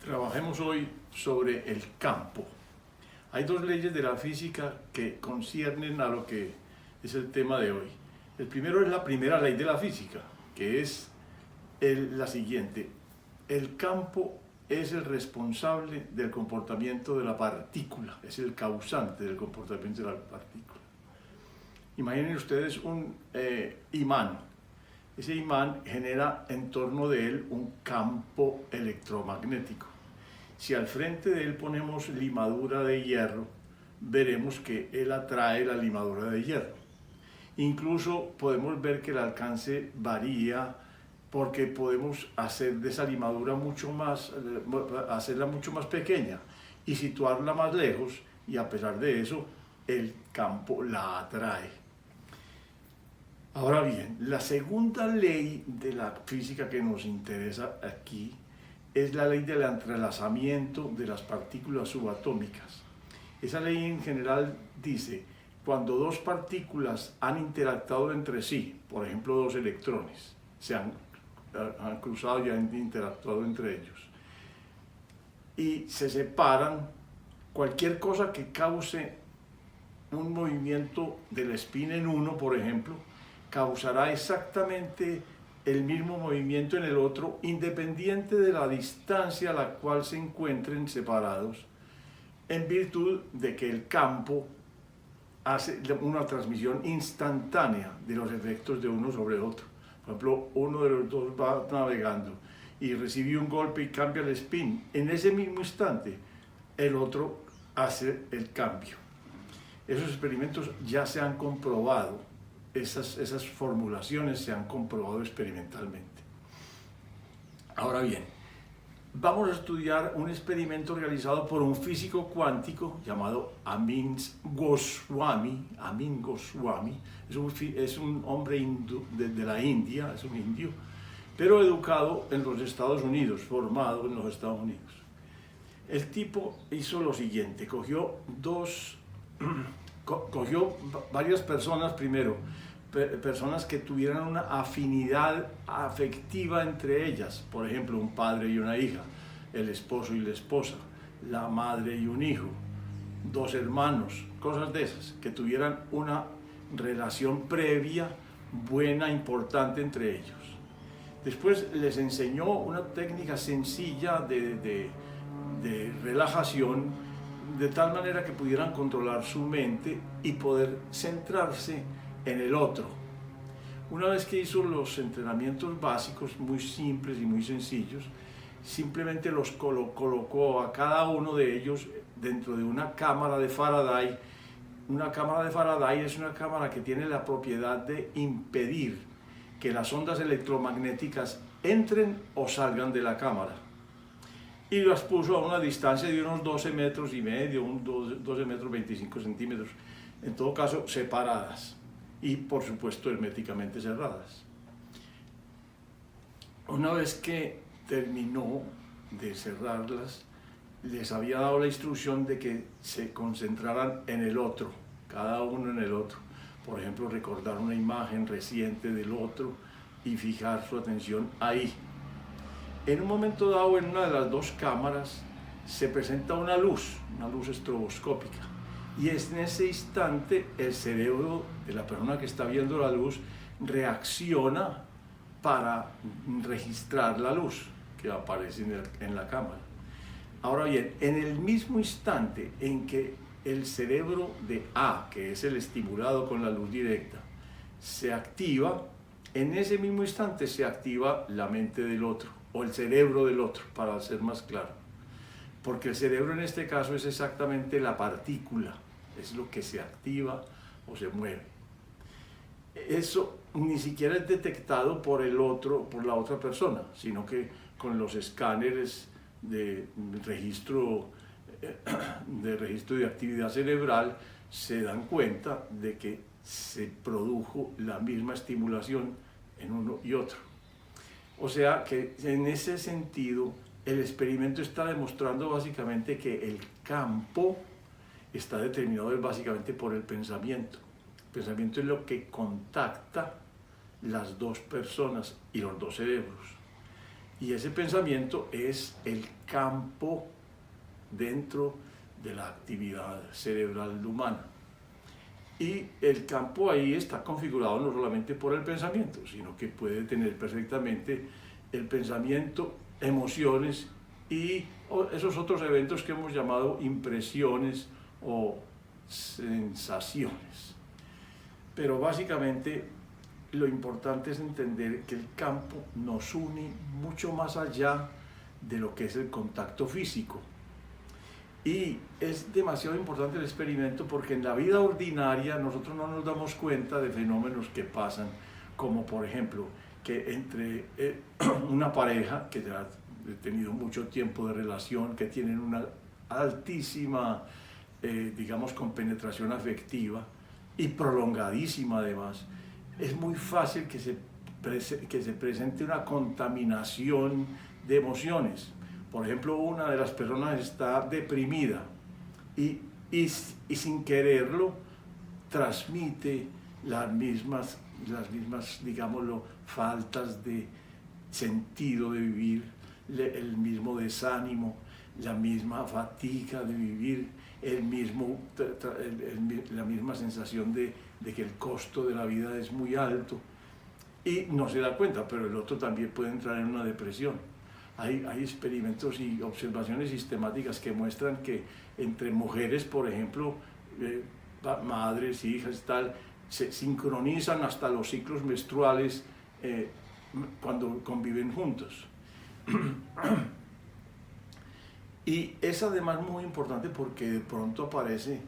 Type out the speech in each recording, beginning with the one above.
Trabajemos hoy sobre el campo. Hay dos leyes de la física que conciernen a lo que es el tema de hoy. El primero es la primera ley de la física, que es la siguiente. El campo es el responsable del comportamiento de la partícula, es el causante del comportamiento de la partícula. Imaginen ustedes un imán. Ese imán genera en torno de él un campo electromagnético. Si al frente de él ponemos limadura de hierro, veremos que él atrae la limadura de hierro. Incluso podemos ver que el alcance varía porque podemos hacer de esa limadura hacerla mucho más pequeña y situarla más lejos, y a pesar de eso, el campo la atrae. Ahora bien, la segunda ley de la física que nos interesa aquí es la ley del entrelazamiento de las partículas subatómicas. Esa ley en general dice, cuando dos partículas han interactuado entre sí, por ejemplo dos electrones, se han cruzado y han interactuado entre ellos, y se separan, cualquier cosa que cause un movimiento del spin en uno, por ejemplo, causará exactamente el mismo movimiento en el otro, independiente de la distancia a la cual se encuentren separados, en virtud de que el campo hace una transmisión instantánea de los efectos de uno sobre otro. Por ejemplo, uno de los dos va navegando y recibe un golpe y cambia el spin. En ese mismo instante, el otro hace el cambio. Esos experimentos ya se han comprobado. Esas formulaciones se han comprobado experimentalmente. Ahora bien, vamos a estudiar un experimento realizado por un físico cuántico llamado Amin Goswami. Es un hombre de la India, es un indio, pero educado en los Estados Unidos, formado en los Estados Unidos. El tipo hizo lo siguiente, cogió varias personas primero, personas que tuvieran una afinidad afectiva entre ellas, por ejemplo, un padre y una hija, el esposo y la esposa, la madre y un hijo, dos hermanos, cosas de esas, que tuvieran una relación previa, buena, importante entre ellos. Después les enseñó una técnica sencilla de relajación, de tal manera que pudieran controlar su mente y poder centrarse en el otro. Una vez que hizo los entrenamientos básicos muy simples y muy sencillos, simplemente los colocó a cada uno de ellos dentro de una cámara de Faraday. Una cámara de Faraday es una cámara que tiene la propiedad de impedir que las ondas electromagnéticas entren o salgan de la cámara. Y las puso a una distancia de unos 12 metros y medio, 12 metros 25 centímetros, en todo caso separadas y por supuesto herméticamente cerradas. Una vez que terminó de cerrarlas, les había dado la instrucción de que se concentraran en el otro, cada uno en el otro. Por ejemplo, recordar una imagen reciente del otro y fijar su atención ahí. En un momento dado, en una de las dos cámaras, se presenta una luz estroboscópica. Y es en ese instante el cerebro de la persona que está viendo la luz reacciona para registrar la luz que aparece en la cámara. Ahora bien, en el mismo instante en que el cerebro de A, que es el estimulado con la luz directa, se activa, en ese mismo instante se activa la mente del otro, o el cerebro del otro, para ser más claro. Porque el cerebro en este caso es exactamente la partícula, es lo que se activa o se mueve. Eso ni siquiera es detectado por la otra persona, sino que con los escáneres de registro de actividad cerebral se dan cuenta de que se produjo la misma estimulación en uno y otro. O sea que en ese sentido el experimento está demostrando básicamente que el campo está determinado básicamente por el pensamiento. El pensamiento es lo que contacta las dos personas y los dos cerebros. Y ese pensamiento es el campo dentro de la actividad cerebral humana. Y el campo ahí está configurado no solamente por el pensamiento, sino que puede tener perfectamente el pensamiento, emociones y esos otros eventos que hemos llamado impresiones o sensaciones. Pero básicamente lo importante es entender que el campo nos une mucho más allá de lo que es el contacto físico. Y es demasiado importante el experimento porque en la vida ordinaria nosotros no nos damos cuenta de fenómenos que pasan, como por ejemplo que entre una pareja que ya ha tenido mucho tiempo de relación, que tienen una altísima, digamos, compenetración afectiva y prolongadísima además, es muy fácil que se presente una contaminación de emociones. Por ejemplo, una de las personas está deprimida y sin quererlo transmite las mismas, digámoslo, faltas de sentido de vivir, el mismo desánimo, la misma fatiga de vivir, la misma sensación de que el costo de la vida es muy alto y no se da cuenta, pero el otro también puede entrar en una depresión. Hay experimentos y observaciones sistemáticas que muestran que entre mujeres, por ejemplo, madres, hijas, tal, se sincronizan hasta los ciclos menstruales cuando conviven juntos. Y es además muy importante porque de pronto aparece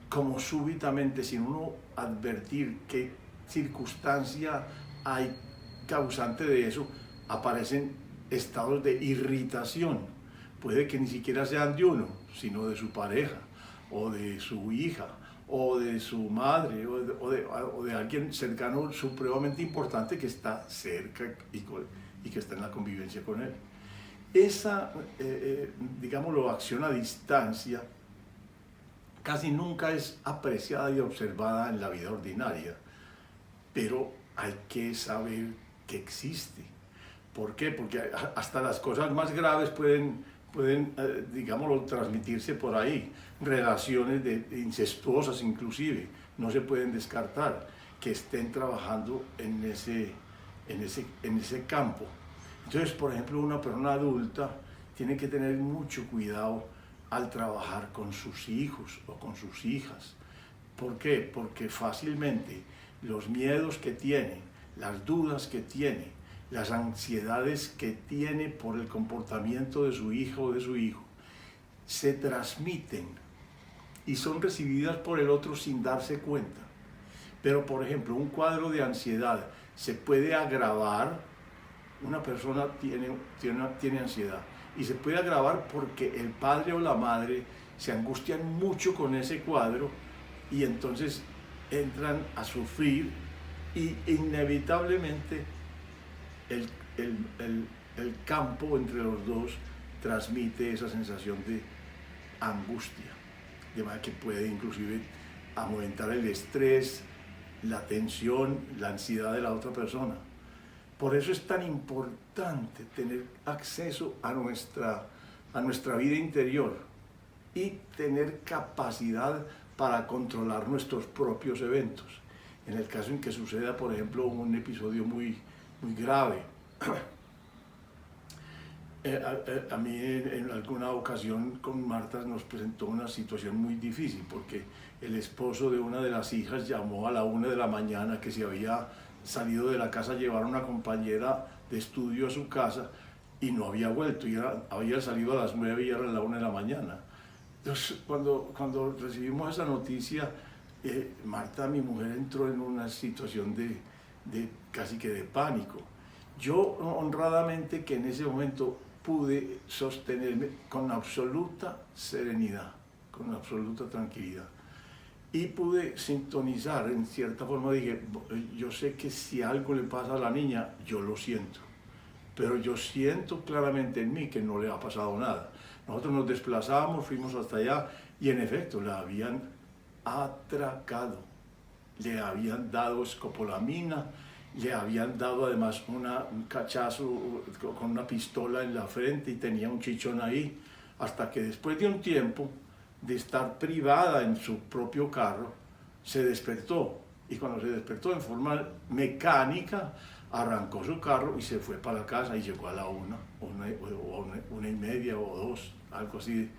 como súbitamente, sin uno advertir qué circunstancia hay causante de eso, aparecen estados de irritación. Puede que ni siquiera sean de uno, sino de su pareja, o de su hija, o de su madre, o de alguien cercano, supremamente importante que está cerca y que está en la convivencia con él. Esa, digámoslo, acción a distancia casi nunca es apreciada y observada en la vida ordinaria, pero hay que saber que existe. ¿Por qué? Porque hasta las cosas más graves pueden digámoslo, transmitirse por ahí. Relaciones incestuosas inclusive, no se pueden descartar que estén trabajando en ese campo. Entonces, por ejemplo, una persona adulta tiene que tener mucho cuidado al trabajar con sus hijos o con sus hijas. ¿Por qué? Porque fácilmente los miedos que tiene, las dudas que tiene, las ansiedades que tiene por el comportamiento de su hija o de su hijo, se transmiten y son recibidas por el otro sin darse cuenta. Pero, por ejemplo, un cuadro de ansiedad se puede agravar. Una persona tiene ansiedad y se puede agravar porque el padre o la madre se angustian mucho con ese cuadro y entonces entran a sufrir y inevitablemente el campo entre los dos transmite esa sensación de angustia, de manera que puede inclusive aumentar el estrés, la tensión, la ansiedad de la otra persona. Por eso es tan importante tener acceso a nuestra vida interior y tener capacidad para controlar nuestros propios eventos. En el caso en que suceda, por ejemplo, un episodio muy grave. A mí en alguna ocasión con Marta nos presentó una situación muy difícil porque el esposo de una de las hijas llamó a la 1 de la mañana que se había salido de la casa a llevar a una compañera de estudio a su casa y no había vuelto, y había salido a las 9 y era la 1 de la mañana. Entonces, cuando recibimos esa noticia, Marta, mi mujer, entró en una situación de casi que de pánico. Yo honradamente que en ese momento pude sostenerme con absoluta serenidad, con absoluta tranquilidad. Y pude sintonizar, en cierta forma dije, yo sé que si algo le pasa a la niña, yo lo siento. Pero yo siento claramente en mí que no le ha pasado nada. Nosotros nos desplazamos, fuimos hasta allá y en efecto la habían atracado. Le habían dado escopolamina, le habían dado además un cachazo con una pistola en la frente y tenía un chichón ahí, hasta que después de un tiempo de estar privada en su propio carro, se despertó. Y cuando se despertó en forma mecánica, arrancó su carro y se fue para la casa y llegó a la una y media o dos, algo así.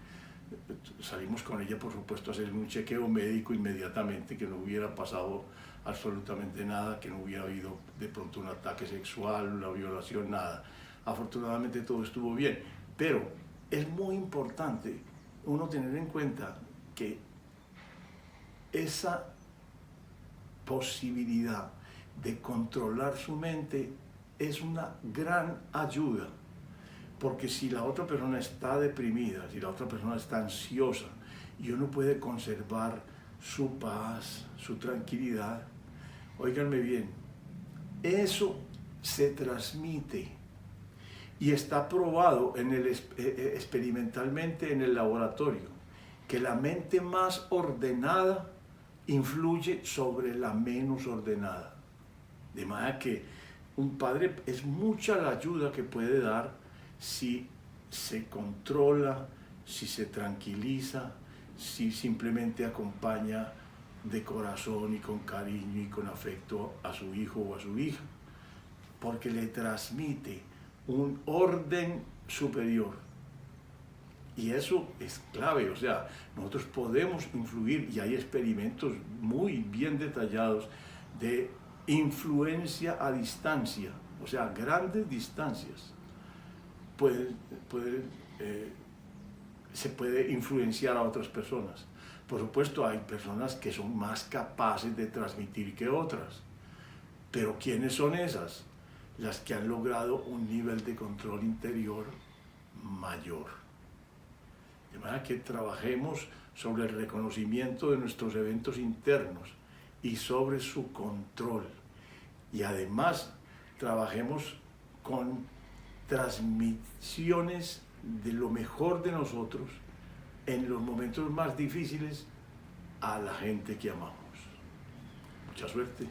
Salimos con ella, por supuesto, a hacer un chequeo médico inmediatamente, que no hubiera pasado absolutamente nada, que no hubiera habido de pronto un ataque sexual, una violación, nada. Afortunadamente todo estuvo bien, pero es muy importante uno tener en cuenta que esa posibilidad de controlar su mente es una gran ayuda, porque si la otra persona está deprimida, si la otra persona está ansiosa y uno puede conservar su paz, su tranquilidad, óiganme bien, eso se transmite y está probado experimentalmente en el laboratorio, que la mente más ordenada influye sobre la menos ordenada. De manera que un padre es mucha la ayuda que puede dar si se controla, si se tranquiliza, si simplemente acompaña de corazón y con cariño y con afecto a su hijo o a su hija, porque le transmite un orden superior. Y eso es clave, o sea, nosotros podemos influir, y hay experimentos muy bien detallados de influencia a distancia, o sea, grandes distancias. Se puede influenciar a otras personas. Por supuesto, hay personas que son más capaces de transmitir que otras, pero ¿quiénes son esas? Las que han logrado un nivel de control interior mayor. De manera que trabajemos sobre el reconocimiento de nuestros eventos internos y sobre su control. Y además trabajemos con transmisiones de lo mejor de nosotros en los momentos más difíciles a la gente que amamos. Mucha suerte.